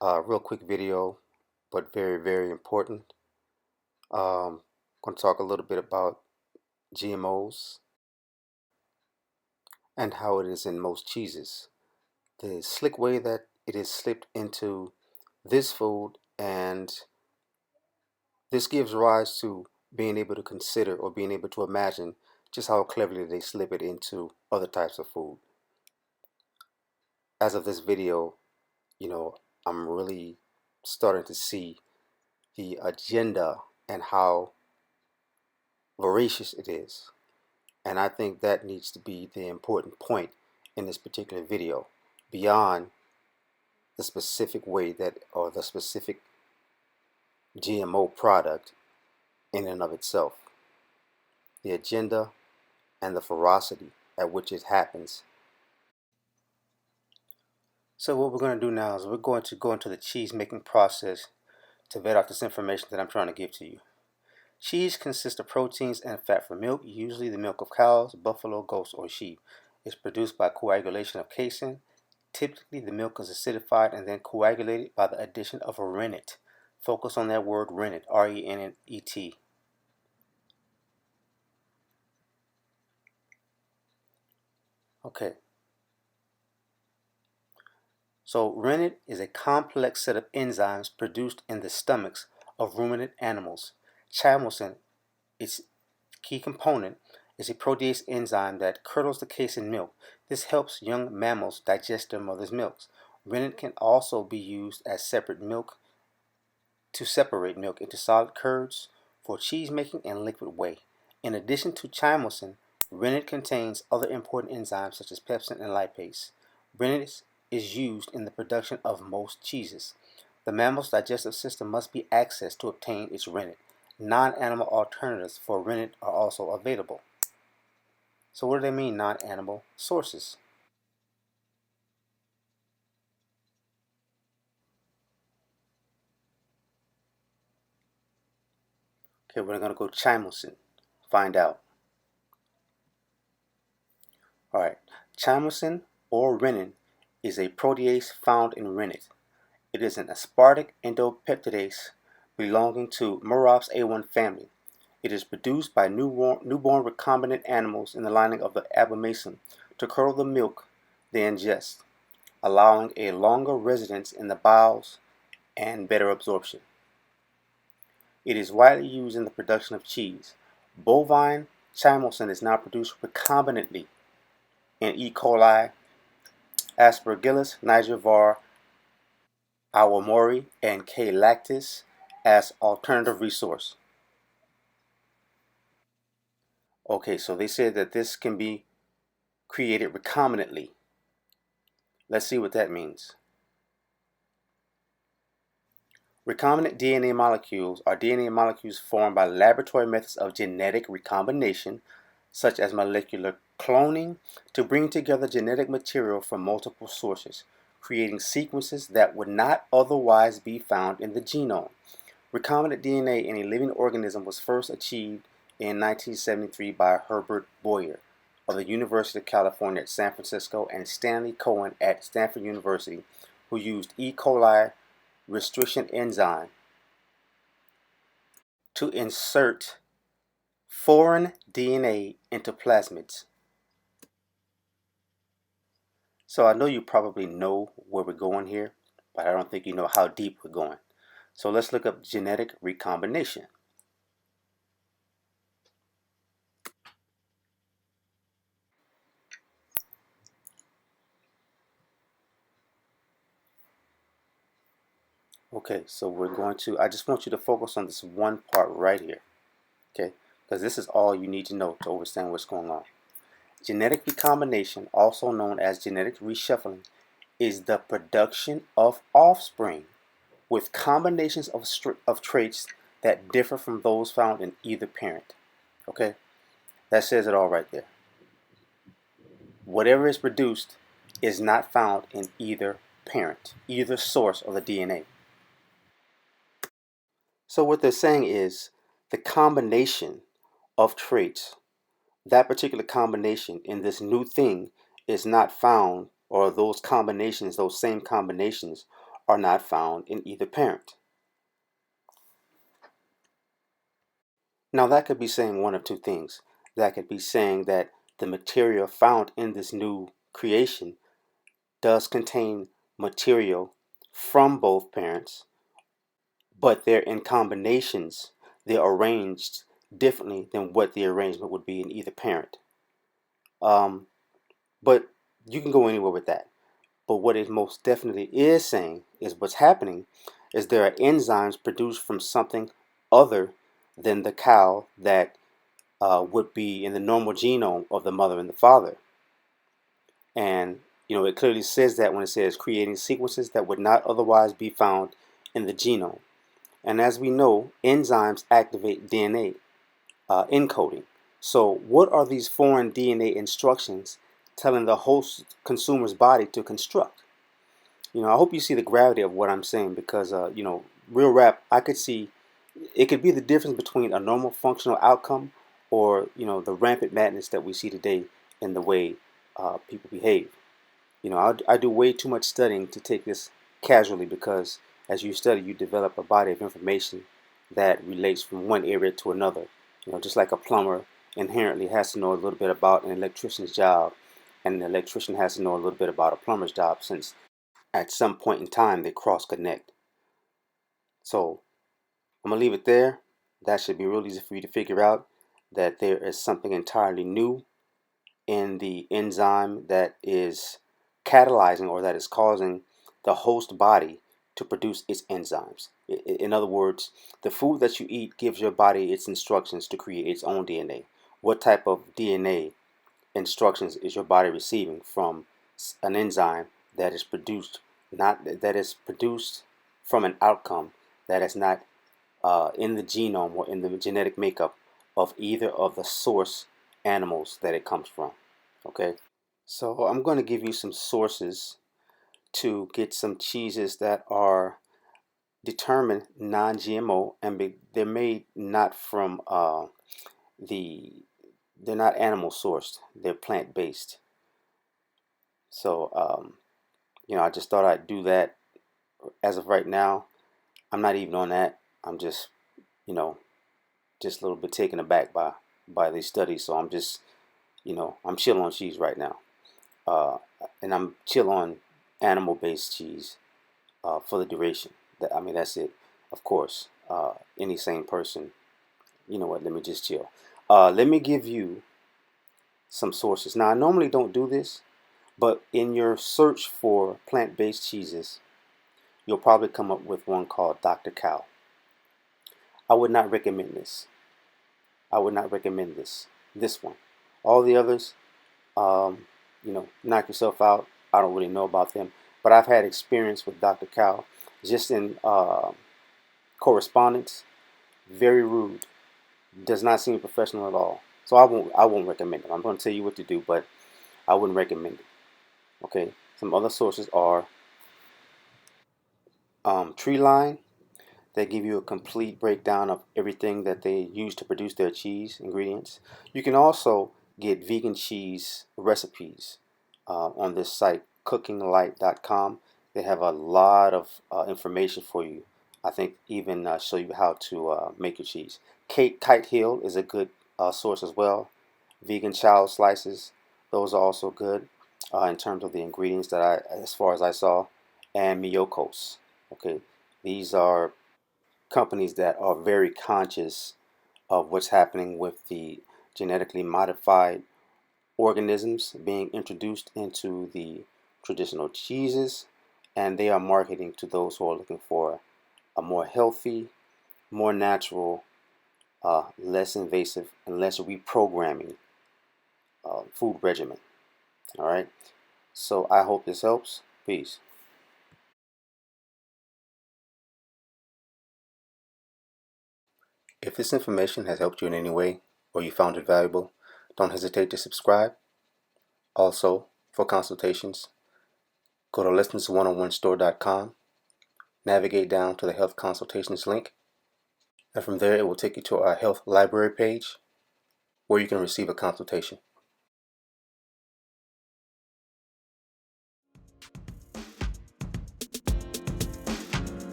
Real quick video, but very, very important. Going to talk a little bit about GMOs and how it is in most cheeses. The slick way that it is slipped into this food, and this gives rise to being able to consider or being able to imagine just how cleverly they slip it into other types of food. As of this video, I'm really starting to see the agenda and how voracious it is. And I think that needs to be the important point in this particular video, beyond the specific way that, or the specific GMO product in and of itself. The agenda and the ferocity at which it happens. So what we're going to do now is we're going to go into the cheese making process to vet out this information that I'm trying to give to you. Cheese consists of proteins and fat from milk, usually the milk of cows, buffalo, goats, or sheep. It's produced by coagulation of casein. Typically, the milk is acidified and then coagulated by the addition of a rennet. Focus on that word rennet, R-E-N-N-E-T. Okay. So rennet is a complex set of enzymes produced in the stomachs of ruminant animals. Chymosin, its key component, is a protease enzyme that curdles the casein milk. This helps young mammals digest their mother's milks. Rennet can also be used as separate milk to separate milk into solid curds for cheese making and liquid whey. In addition to chymosin, rennet contains other important enzymes such as pepsin and lipase. Rennet is used in the production of most cheeses. The mammal's digestive system must be accessed to obtain its rennet. Non-animal alternatives for rennet are also available. So what do they mean, non-animal sources? Okay, we're going to go chymosin. Find out. All right, chymosin or rennet is a protease found in rennet. It is an aspartic endopeptidase belonging to MROPS-A1 family. It is produced by newborn recombinant animals in the lining of the abomasum to curdle the milk they ingest, allowing a longer residence in the bowels and better absorption. It is widely used in the production of cheese. Bovine chymosin is now produced recombinantly in E. coli, Aspergillus niger var, awamori, and K. lactis as alternative resource. Okay, so they said that this can be created recombinantly. Let's see what that means. Recombinant DNA molecules are DNA molecules formed by laboratory methods of genetic recombination, such as molecular cloning, to bring together genetic material from multiple sources, creating sequences that would not otherwise be found in the genome. Recombinant DNA in a living organism was first achieved in 1973 by Herbert Boyer of the University of California at San Francisco and Stanley Cohen at Stanford University, who used E. coli restriction enzyme to insert foreign DNA into plasmids. So I know you probably know where we're going here, but I don't think you know how deep we're going. So let's look up genetic recombination. Okay, so we're going to, I just want you to focus on this one part right here, okay? Because this is all you need to know to understand what's going on. Genetic recombination, also known as genetic reshuffling, is the production of offspring with combinations of traits that differ from those found in either parent. Okay? That says it all right there. Whatever is produced is not found in either parent, either source of the DNA. So what they're saying is the combination of traits, that particular combination in this new thing is not found, or those combinations, those same combinations, are not found in either parent. Now, that could be saying one of two things. That could be saying that the material found in this new creation does contain material from both parents, but they're in combinations. They're arranged differently than what the arrangement would be in either parent. Um, but you can go anywhere with that. But what it most definitely is saying is what's happening is there are enzymes produced from something other than the cow that would be in the normal genome of the mother and the father. And it clearly says that when it says creating sequences that would not otherwise be found in the genome. And as we know, enzymes activate DNA encoding. So, what are these foreign DNA instructions telling the host consumer's body to construct? I hope you see the gravity of what I'm saying because, real rap, I could see it could be the difference between a normal functional outcome or, the rampant madness that we see today in the way people behave. I do way too much studying to take this casually because as you study, you develop a body of information that relates from one area to another. Just like a plumber inherently has to know a little bit about an electrician's job, and an electrician has to know a little bit about a plumber's job since at some point in time they cross connect. So I'm going to leave it there. That should be real easy for you to figure out that there is something entirely new in the enzyme that is catalyzing or that is causing the host body to produce its enzymes. In other words, the food that you eat gives your body its instructions to create its own DNA. What type of DNA instructions is your body receiving from an enzyme that is produced not that is produced from an outcome that is not in the genome or in the genetic makeup of either of the source animals that it comes from. Okay, so I'm going to give you some sources to get some cheeses that are determined non-GMO and they're made not from the they're not animal sourced, they're plant based. So I just thought I'd do that. As of right now, I'm not even on that. I'm just you know just a little bit taken aback by these studies. So I'm chill on cheese right now, uh, and I'm chill on animal-based cheese for the duration. That's it. Of course, any sane person, you know what? Let me just chill. Let me give you some sources. Now, I normally don't do this, but in your search for plant-based cheeses, you'll probably come up with one called Dr. Cow. I would not recommend this. I would not recommend this one. All the others, knock yourself out. I don't really know about them, but I've had experience with Dr. Cow just in correspondence. Very rude. Does not seem professional at all. So I won't recommend it. I'm going to tell you what to do, but I wouldn't recommend it. Okay. Some other sources are Treeline. They give you a complete breakdown of everything that they use to produce their cheese ingredients. You can also get vegan cheese recipes on this site, cookinglight.com. They have a lot of information for you. I think even show you how to make your cheese. Kite Hill is a good source as well. Vegan child slices, those are also good in terms of the ingredients as far as I saw. And Miyokos. Okay, these are companies that are very conscious of what's happening with the genetically modified organisms being introduced into the traditional cheeses, and they are marketing to those who are looking for a more healthy, more natural, less invasive, and less reprogramming food regimen. All right. So I hope this helps. Peace. If this information has helped you in any way or you found it valuable, don't hesitate to subscribe. Also, for consultations, go to lessons101store.com, navigate down to the health consultations link, and from there it will take you to our health library page where you can receive a consultation.